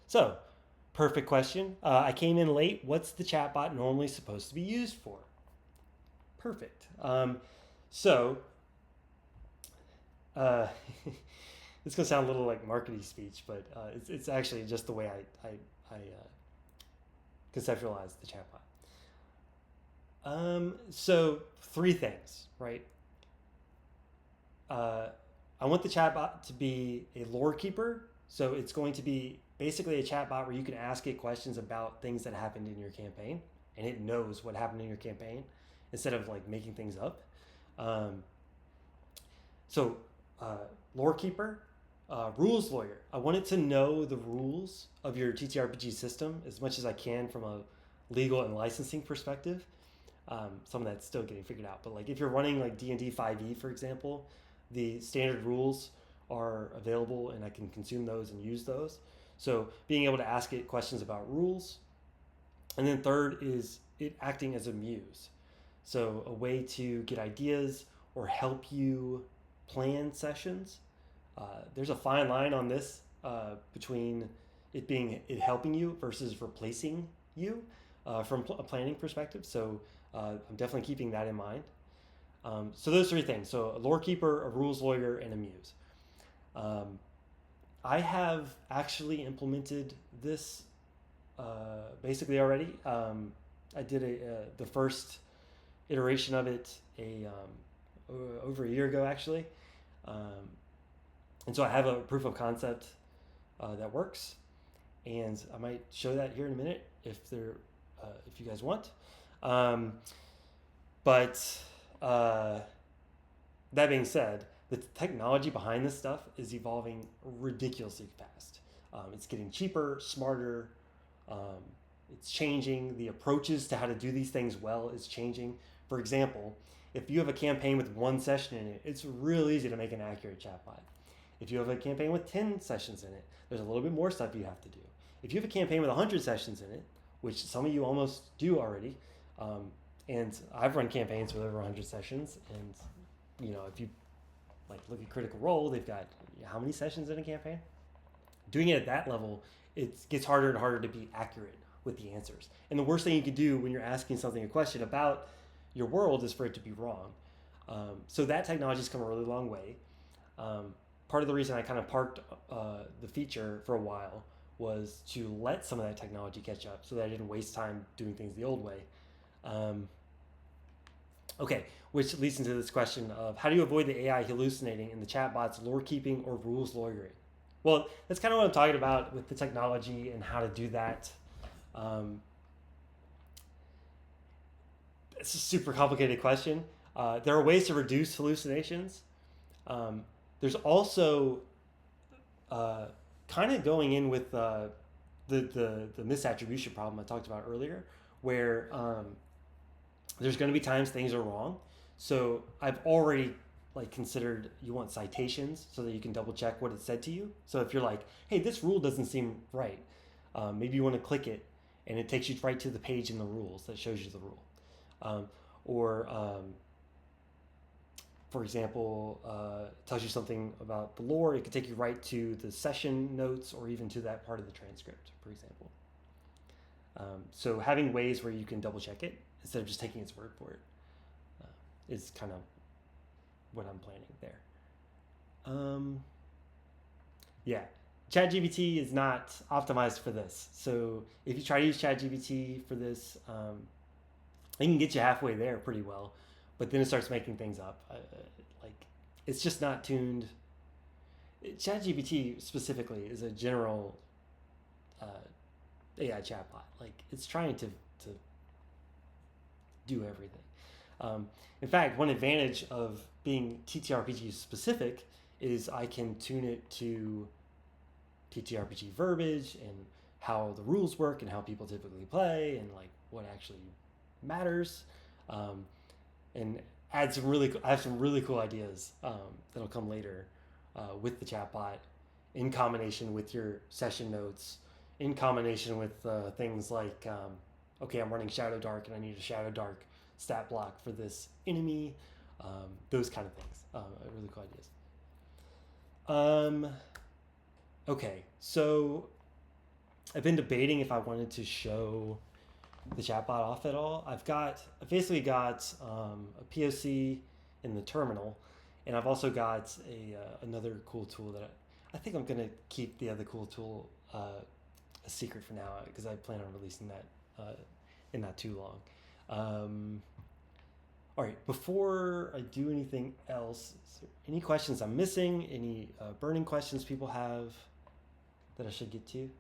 A: So, perfect question. I came in late. What's the chatbot normally supposed to be used for? Perfect. So uh, it's gonna sound a little like marketing speech, but it's actually just the way I conceptualize the chatbot. So three things, right? I want the chatbot to be a lore keeper. So it's going to be basically a chatbot where you can ask it questions about things that happened in your campaign, and it knows what happened in your campaign instead of like making things up. Um, so lore keeper, rules lawyer. I want it to know the rules of your TTRPG system as much as I can from a legal and licensing perspective. Some of that's still getting figured out, but like if you're running like D&D 5e, for example, the standard rules are available and I can consume those and use those. So being able to ask it questions about rules. And then third is it acting as a muse. So a way to get ideas or help you plan sessions. There's a fine line on this between it helping you versus replacing you from a planning perspective. So I'm definitely keeping that in mind. So those three things. So a lore keeper, a rules lawyer, and a muse. I have actually implemented this basically already. I did the first iteration of it over a year ago, actually. And so I have a proof of concept that works, and I might show that here in a minute if you guys want. But that being said, the technology behind this stuff is evolving ridiculously fast. It's getting cheaper, smarter. It's changing. The approaches to how to do these things well is changing. For example, if you have a campaign with one session in it, it's real easy to make an accurate chatbot. If you have a campaign with 10 sessions in it, there's a little bit more stuff you have to do. If you have a campaign with 100 sessions in it, which some of you almost do already, and I've run campaigns with over 100 sessions, and if you like look at Critical Role, they've got how many sessions in a campaign? Doing it at that level, it gets harder and harder to be accurate with the answers. And the worst thing you could do when you're asking something a question about your world is for it to be wrong. So that technology's come a really long way. Part of the reason I kind of parked the feature for a while was to let some of that technology catch up so that I didn't waste time doing things the old way. Okay, which leads into this question of how do you avoid the AI hallucinating in the chatbot's lore keeping or rules lawyering? Well, that's kind of what I'm talking about with the technology and how to do that. It's a super complicated question. There are ways to reduce hallucinations. There's also kind of going in with the misattribution problem I talked about earlier, where there's going to be times things are wrong. So I've already considered you want citations so that you can double check what it said to you. So if you're like, hey, this rule doesn't seem right, maybe you want to click it and it takes you right to the page in the rules that shows you the rule. For example, tells you something about the lore. It could take you right to the session notes or even to that part of the transcript, for example. So having ways where you can double check it instead of just taking its word for it is kind of what I'm planning there. Yeah, ChatGPT is not optimized for this. So if you try to use ChatGPT for this, it can get you halfway there pretty well, but then it starts making things up. It's just not tuned. ChatGPT specifically is a general AI chatbot. It's trying to do everything. In fact, one advantage of being TTRPG specific is I can tune it to TTRPG verbiage and how the rules work and how people typically play and what actually matters, and I have some really cool ideas that'll come later with the chatbot in combination with your session notes, in combination with things like okay, I'm running Shadow Dark and I need a Shadow Dark stat block for this enemy, those kind of things. Really cool ideas. Okay, so I've been debating if I wanted to show the chatbot off at all. I've basically got a POC in the terminal, And I've also got another cool tool that I think I'm gonna keep the other cool tool a secret for now because I plan on releasing that in not too long. All right, before I do anything else, is there any questions I'm missing? Any burning questions people have that I should get to?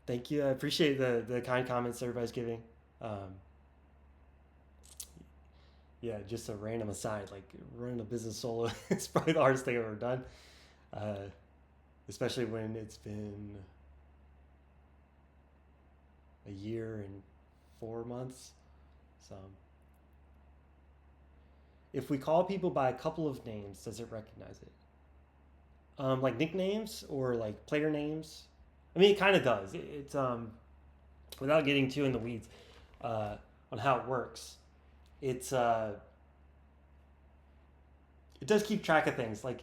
A: Thank you. I appreciate the kind comments everybody's giving. Um, yeah, just a random aside, like running a business solo is probably the hardest thing I've ever done, uh, especially when it's been a year and 4 months. So, if we call people by a couple of names, does it recognize it? Like nicknames or like player names? I mean, it kind of does. It's without getting too in the weeds on how it works. It's it does keep track of things. Like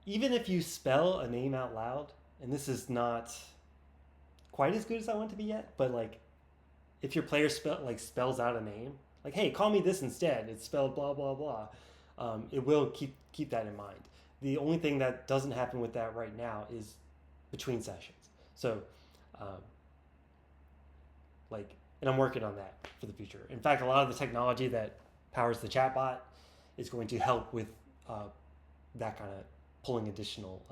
A: even if you spell a name out loud, and this is not quite as good as I want to be yet, but like if your player spells out a name, like hey, call me this instead. It's spelled blah blah blah. It will keep that in mind. The only thing that doesn't happen with that right now is between sessions. So, um, like, and I'm working on that for the future. In fact, a lot of the technology that powers the chatbot is going to help with that kind of pulling additional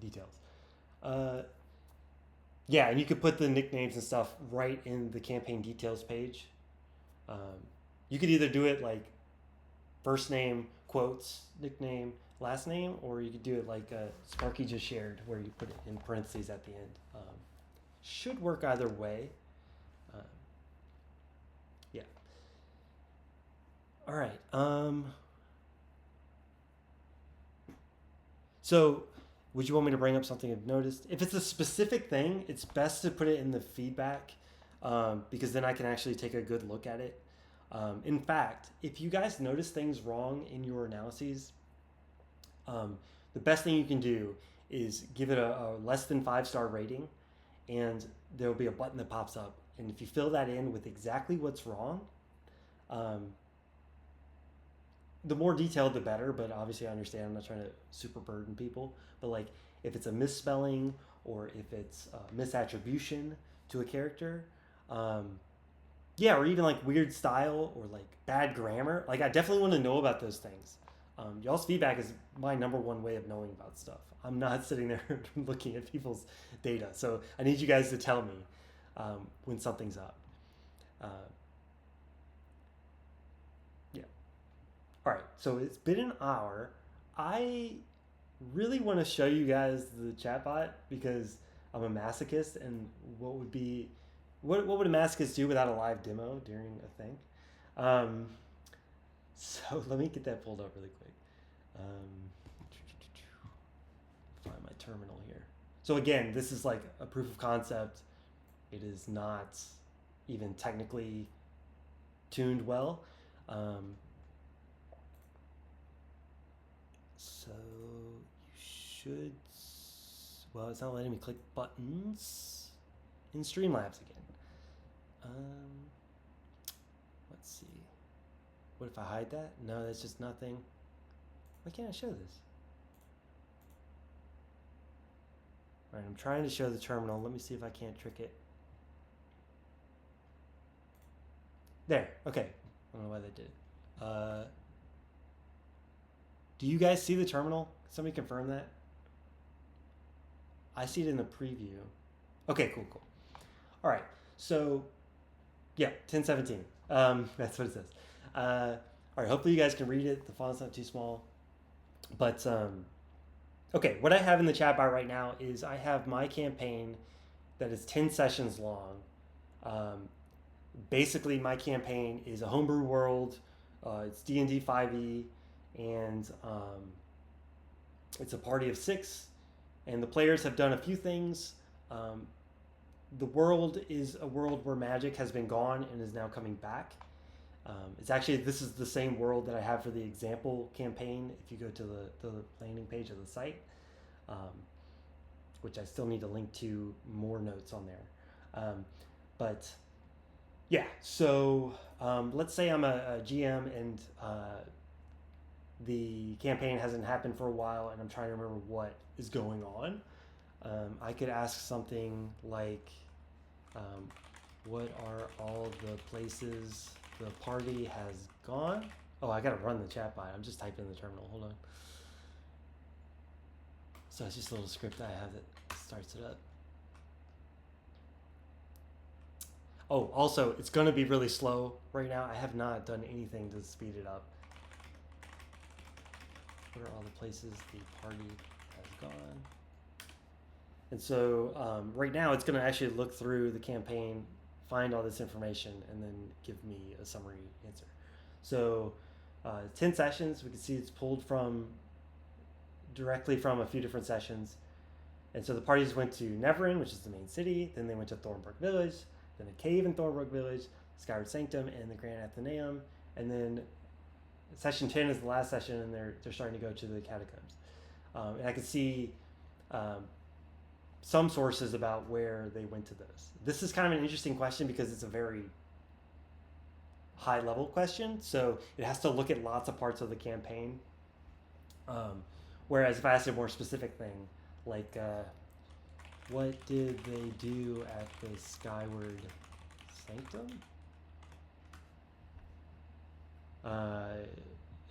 A: details. Uh, yeah, and you could put the nicknames and stuff right in the campaign details page. You could either do it like first name, quotes, nickname, last name, or you could do it like Sparky just shared, where you put it in parentheses at the end. Should work either way. Yeah. All right. So, would you want me to bring up something I've noticed? If it's a specific thing, it's best to put it in the feedback because then I can actually take a good look at it. In fact, if you guys notice things wrong in your analyses, the best thing you can do is give it a less than 5-star rating, and there will be a button that pops up. And if you fill that in with exactly what's wrong, the more detailed, the better. But obviously, I understand I'm not trying to super burden people. But like, if it's a misspelling or if it's misattribution to a character, yeah, or even like weird style or like bad grammar, like I definitely want to know about those things. Y'all's feedback is my number one way of knowing about stuff. I'm not sitting there looking at people's data, so I need you guys to tell me when something's up. Uh, yeah. All right. So it's been an hour. I really want to show you guys the chatbot because I'm a masochist, and what would a masochist do without a live demo during a thing? Um, so let me get that pulled up really quick. Find my terminal here. So again, this is like a proof of concept. It is not even technically tuned well. So you should, well, it's not letting me click buttons in Streamlabs again. Let's see. What if I hide that? No, that's just nothing. Why can't I show this? All right, I'm trying to show the terminal. Let me see if I can't trick it. There, okay. I don't know why that did it. Do you guys see the terminal? Somebody confirm that? I see it in the preview. Okay, cool. All right, so yeah, 1017. That's what it says. All right, hopefully you guys can read it. The font's not too small. But okay, what I have in the chat bar right now is I have my campaign that is 10 sessions long. Basically, my campaign is a homebrew world. It's D&D 5e, and it's a party of 6. And the players have done a few things. The world is a world where magic has been gone and is now coming back. This is the same world that I have for the example campaign. If you go to the landing page of the site, um, which I still need to link to more notes on there. But yeah, so let's say I'm a GM and the campaign hasn't happened for a while and I'm trying to remember what is going on. I could ask something like, what are all the places the party has gone? Oh, I gotta run the chatbot. I'm just typing in the terminal. Hold on. So it's just a little script I have that starts it up. Oh, also, it's going to be really slow right now. I have not done anything to speed it up. What are all the places the party has gone? And so right now it's going to actually look through the campaign, find all this information, and then give me a summary answer. So 10 sessions, we can see it's pulled directly from a few different sessions. And so the parties went to Neverin, which is the main city. Then they went to Thornbrook Village, then a cave in Thornbrook Village, Skyward Sanctum, and the Grand Athenaeum. And then session 10 is the last session, and they're starting to go to the catacombs. And I can see some sources about where they went to those. This is kind of an interesting question because it's a very high level question. So it has to look at lots of parts of the campaign. Whereas if I asked a more specific thing, like what did they do at the Skyward Sanctum?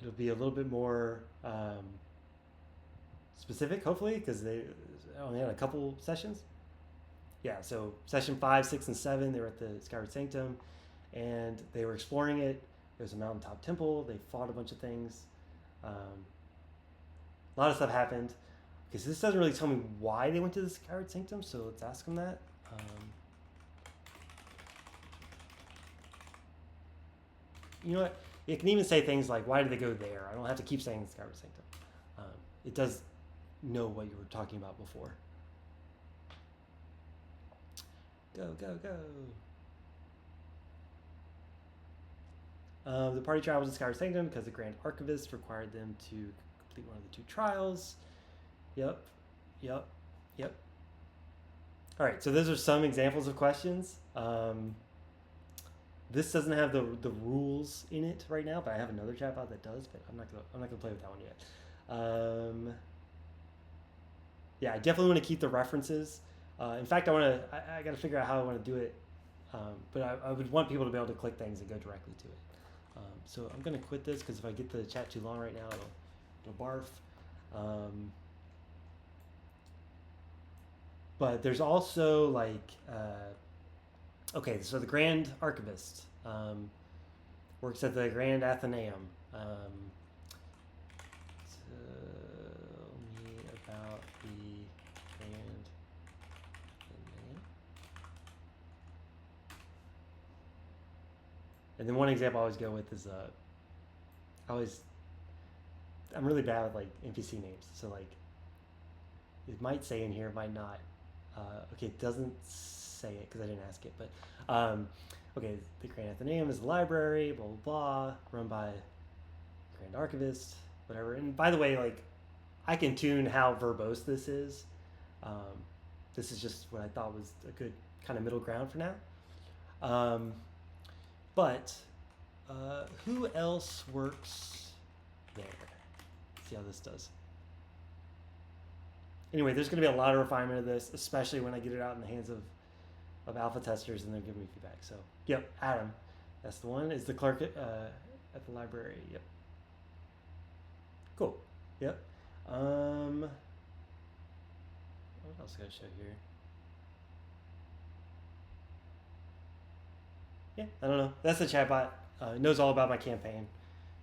A: It'll be a little bit more specific, hopefully, because they only had a couple sessions. Yeah, so session 5, 6, and 7, they were at the Skyward Sanctum, and they were exploring it. There's a mountaintop temple. They fought a bunch of things. A lot of stuff happened. Because this doesn't really tell me why they went to the Skyward Sanctum, so let's ask them that. You know what? It can even say things like, why did they go there? I don't have to keep saying the Skyward Sanctum. It does know what you were talking about before. Go, go, go. The party traveled to Skyward Sanctum because the Grand Archivist required them to complete one of the 2 trials. Yep. All right, so those are some examples of questions. This doesn't have the rules in it right now, but I have another chatbot that does. But I'm not gonna play with that one yet. Yeah, I definitely want to keep the references. In fact, I got to figure out how I want to do it. But I would want people to be able to click things and go directly to it. So I'm gonna quit this because if I get the chat too long right now, it'll barf. But there's also like, okay, so the Grand Archivist works at the Grand Athenaeum. Tell me about the Grand Athenaeum. And then one example I always go with is, I'm really bad with like NPC names. So like, it might say in here, it might not. Okay, it doesn't say it because I didn't ask it, but okay, the Grand Athenaeum is the library, blah, blah, blah, run by Grand Archivist, whatever. And by the way, like, I can tune how verbose this is. This is just what I thought was a good kind of middle ground for now. But who else works there? Let's see how this does. Anyway, there's going to be a lot of refinement of this, especially when I get it out in the hands of alpha testers and they're giving me feedback. So, yep, Adam, that's the one. Is the clerk at the library. Yep. Cool. Yep. What else can I show here? Yeah, I don't know. That's the chatbot. It knows all about my campaign.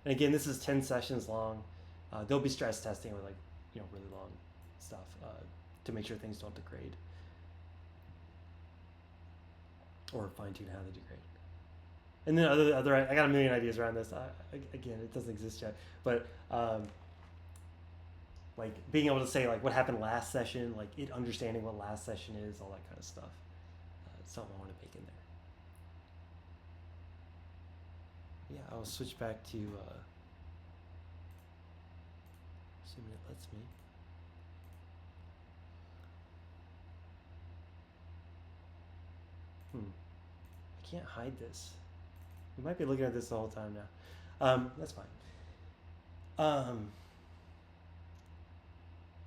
A: And again, this is 10 sessions long. They'll be stress testing with really long stuff to make sure things don't degrade or fine tune how they degrade. And then other I got a million ideas around this. Again, it doesn't exist yet, but like being able to say like what happened last session, like it understanding what last session is, all that kind of stuff. It's something I want to bake in there. Yeah, I'll switch back to assuming it lets me. I can't hide this. We might be looking at this the whole time now. That's fine.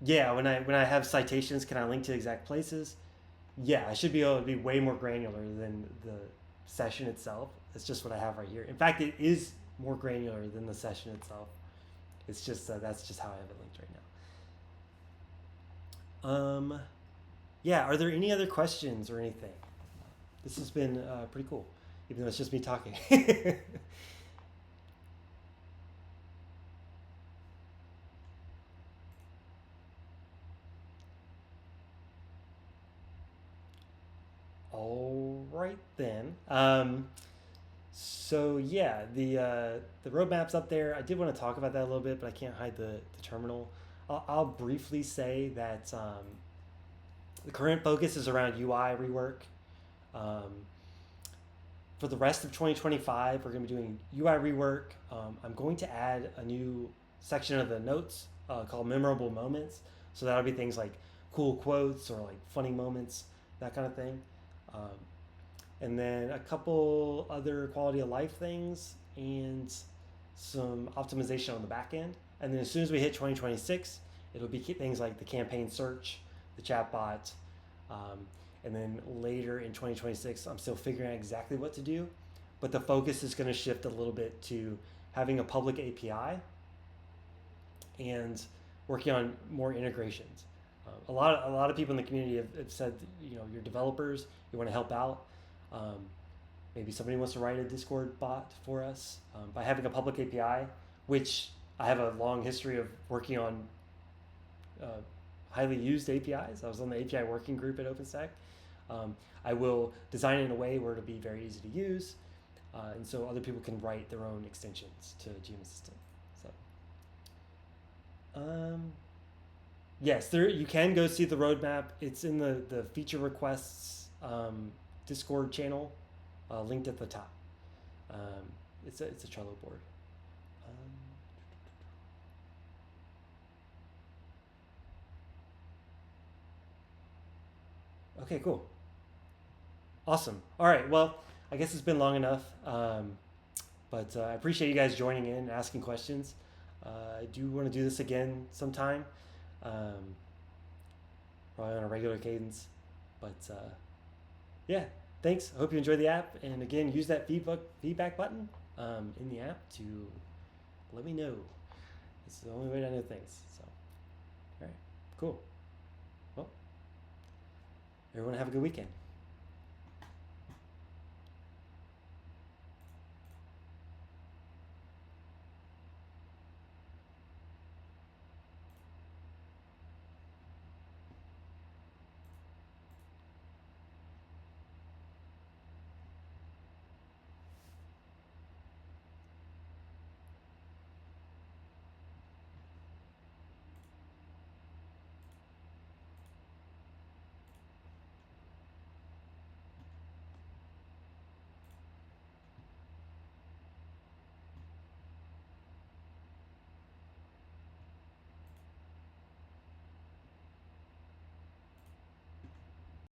A: Yeah, when I have citations, can I link to exact places? Yeah, I should be able to be way more granular than the session itself. It's just what I have right here. In fact, it is more granular than the session itself. It's just that's just how I have it linked right now. Yeah, are there any other questions or anything? This has been pretty cool, even though it's just me talking. All right then. So yeah, the roadmap's up there. I did want to talk about that a little bit, but I can't hide the terminal. I'll briefly say that the current focus is around UI rework. Um, for the rest of 2025, we're going to be doing UI rework. I'm going to add a new section of the notes called memorable moments. So that'll be things like cool quotes or like funny moments, that kind of thing. Um, and then a couple other quality of life things and some optimization on the back end. And then as soon as we hit 2026, it'll be things like the campaign search, the chatbot, um, and then later in 2026, I'm still figuring out exactly what to do, but the focus is going to shift a little bit to having a public API and working on more integrations. A lot of people in the community have said, you know, you're developers, you want to help out. Um, Maybe somebody wants to write a Discord bot for us by having a public API, which I have a long history of working on uh, highly used APIs. I was on the API working group at OpenStack. I will design it in a way where it'll be very easy to use, and so other people can write their own extensions to GM Assistant. So, yes, there you can go see the roadmap. It's in the feature requests Discord channel, linked at the top. It's a Trello board. Okay, cool. Awesome. All right. Well, I guess it's been long enough, but I appreciate you guys joining in and asking questions. I do want to do this again sometime, probably on a regular cadence. But yeah, thanks. I hope you enjoy the app. And again, use that feedback button in the app to let me know. It's the only way to know things. So, all right, cool. Well, everyone have a good weekend.